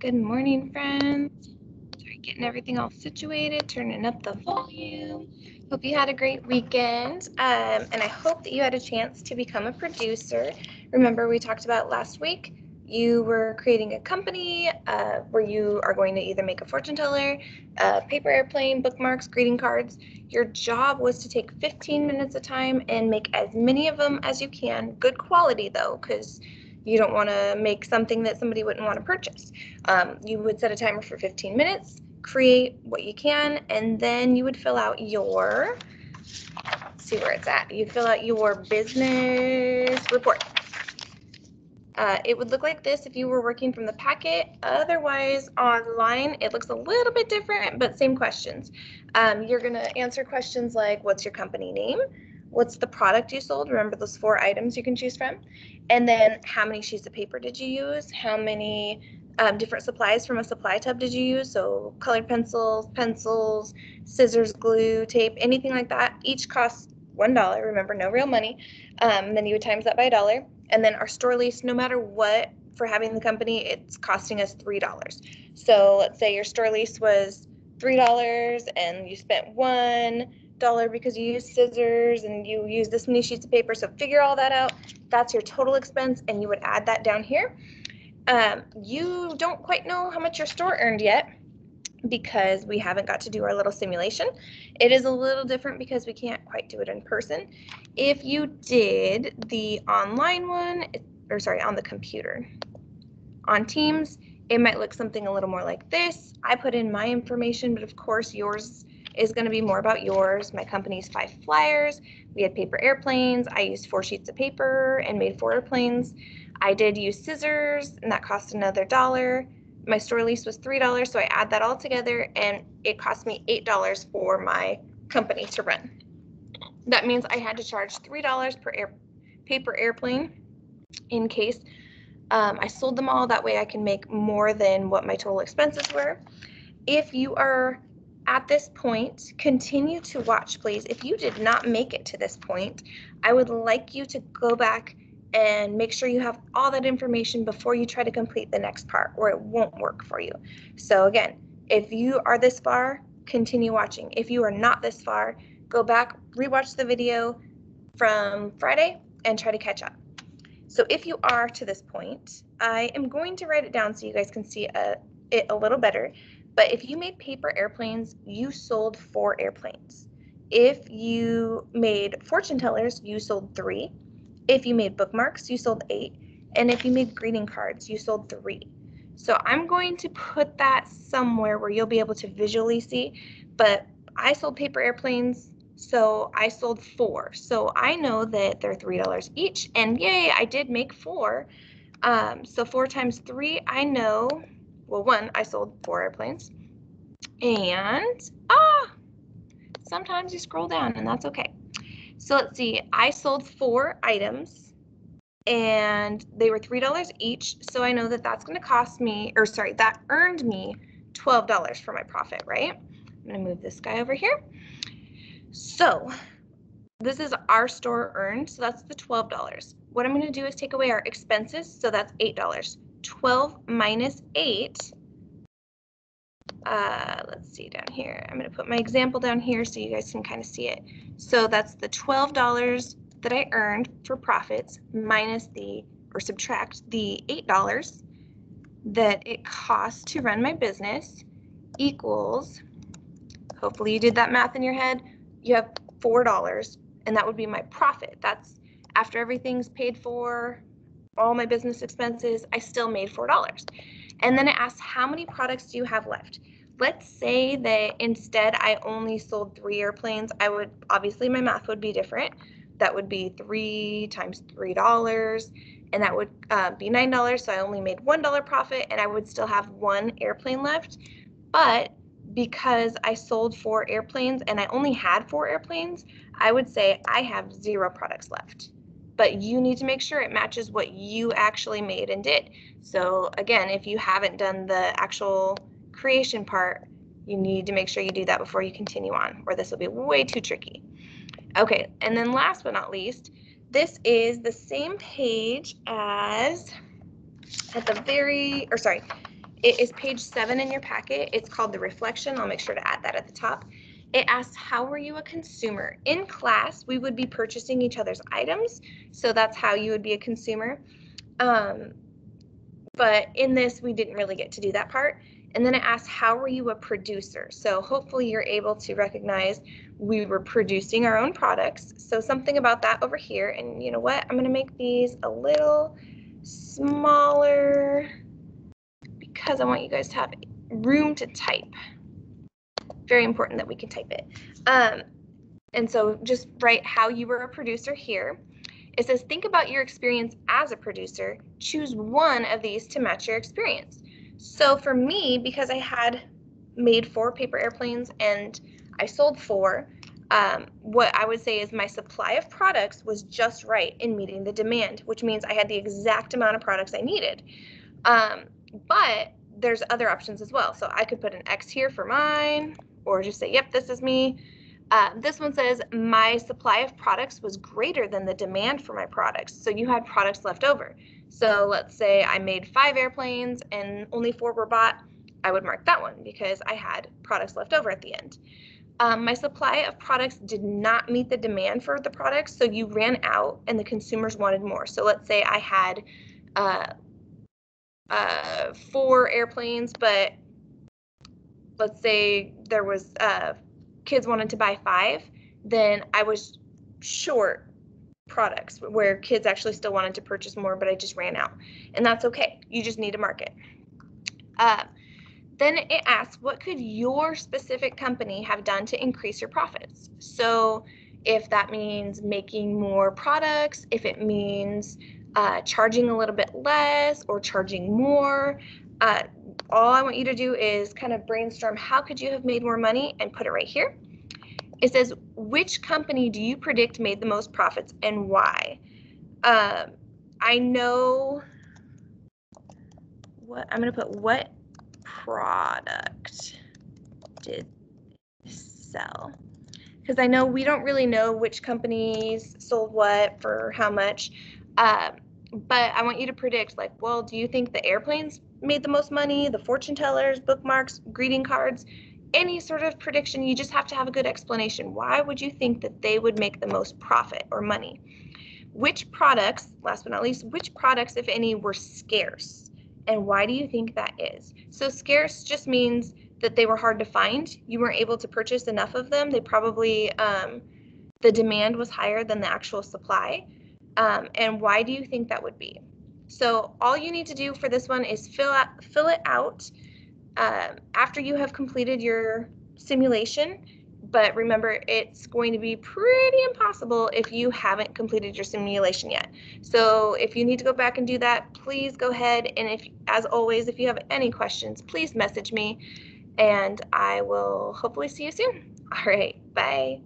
Good morning, friends. Sorry, getting everything all situated, turning up the volume. Hope you had a great weekend, and I hope that you had a chance to become a producer. Remember, we talked about last week, you were creating a company where you are going to either make a fortune teller, a paper airplane, bookmarks, greeting cards. Your job was to take 15 minutes of time and make as many of them as you can. Good quality, though, because you don't want to make something that somebody wouldn't want to purchase. You would set a timer for 15 minutes, create what you can, and then you would fill out your, let's see where it's at. You'd fill out your business report. It would look like this if you were working from the packet. Otherwise, online, it looks a little bit different, but same questions. You're going to answer questions like, what's your company name? What's the product you sold? Remember those 4 items you can choose from. And then how many sheets of paper did you use? How many different supplies from a supply tub did you use? So colored pencils, scissors, glue, tape, anything like that. Each costs $1. Remember, no real money. Then you would times that by $1. And then our store lease, no matter what, for having the company, it's costing us $3. So let's say your store lease was $3 and you spent $1 because you used scissors and you used this many sheets of paper. So figure all that out. That's your total expense, and you would add that down here. You don't quite know how much your store earned yet because we haven't got to do our little simulation. It is a little different because we can't quite do it in person. If you did the online one, or sorry, on the computer, on Teams, it might look something a little more like this. I put in my information, but of course yours is going to be more about yours. My company's Fife flyers. We had paper airplanes. I used 4 sheets of paper and made 4 airplanes. I did use scissors, and that cost another $1. My store lease was $3, so I add that all together, and it cost me $8 for my company to run. That means I had to charge $3 per paper airplane in case I sold them all. That way I can make more than what my total expenses were. If you are at this point, continue to watch, please. If you did not make it to this point, I would like you to go back and make sure you have all that information before you try to complete the next part, or it won't work for you. So again, if you are this far, continue watching. If you are not this far, go back, rewatch the video from Friday, and try to catch up. So if you are to this point, I am going to write it down so you guys can see it a little better. But if you made paper airplanes, you sold 4 airplanes. If you made fortune tellers, you sold 3. If you made bookmarks, you sold 8. And if you made greeting cards, you sold 3. So I'm going to put that somewhere where you'll be able to visually see. But I sold paper airplanes, so I sold 4. So I know that they're $3 each. And yay, I did make 4. So 4 times 3, I know, well, 1, I sold 4 airplanes. And, sometimes you scroll down, and that's okay. So let's see, I sold 4 items, and they were $3 each. So I know that that's going to cost me, or sorry, that earned me $12 for my profit, right? I'm going to move this guy over here. So this is our store earned, so that's the $12. What I'm going to do is take away our expenses, so that's $8. 12 minus 8, let's see down here. I'm going to put my example down here so you guys can kind of see it. So that's the $12 that I earned for profits minus or subtract the $8 that it costs to run my business equals, hopefully you did that math in your head, you have $4, and that would be my profit. That's after everything's paid for, all my business expenses, I still made $4. And then it asks, how many products do you have left? Let's say that instead I only sold 3 airplanes. Obviously my math would be different. That would be 3 times $3, and that would be $9. So I only made $1 profit, and I would still have 1 airplane left. But because I sold 4 airplanes and I only had 4 airplanes, I would say I have 0 products left. But you need to make sure it matches what you actually made and did. So again, if you haven't done the actual creation part, you need to make sure you do that before you continue on, or this will be way too tricky. Okay, and then last but not least, this is the same page as It is page 7 in your packet. It's called the reflection. I'll make sure to add that at the top. It asks, how were you a consumer? In class, we would be purchasing each other's items, so that's how you would be a consumer. But in this, we didn't really get to do that part. And then it asks, how were you a producer? So hopefully you're able to recognize we were producing our own products. So something about that over here. And you know what? I'm going to make these a little smaller because I want you guys to have room to type. Very important that we can type it. And so just write how you were a producer here. It says, think about your experience as a producer. Choose one of these to match your experience. So for me, because I had made 4 paper airplanes and I sold 4, what I would say is my supply of products was just right in meeting the demand, which means I had the exact amount of products I needed. But there's other options as well. So I could put an X here for mine, or just say, yep, this is me. This one says my supply of products was greater than the demand for my products. So you had products left over. So let's say I made 5 airplanes and only 4 were bought. I would mark that one because I had products left over at the end. My supply of products did not meet the demand for the products. So you ran out and the consumers wanted more. So let's say I had 4 airplanes, but let's say there was kids wanted to buy 5, then I was short products where kids actually still wanted to purchase more, but I just ran out. And that's okay. You just need to mark it. Then it asks, what could your specific company have done to increase your profits? So if that means making more products, if it means charging a little bit less or charging more, all I want you to do is kind of brainstorm, how could you have made more money, and put it right here. It says, which company do you predict made the most profits and why? I know what I'm going to put, what product did sell? Because I know we don't really know which companies sold what for how much. But I want you to predict, like, well, do you think the airplanes made the most money, the fortune tellers, bookmarks, greeting cards? Any sort of prediction, you just have to have a good explanation. Why would you think that they would make the most profit or money? Which products, last but not least, which products, if any, were scarce? And why do you think that is? So scarce just means that they were hard to find. You weren't able to purchase enough of them. They probably, the demand was higher than the actual supply. And why do you think that would be? So all you need to do for this one is fill it out after you have completed your simulation. But remember, it's going to be pretty impossible if you haven't completed your simulation yet. So if you need to go back and do that, please go ahead. And if, as always, if you have any questions, please message me and I will hopefully see you soon. All right, bye.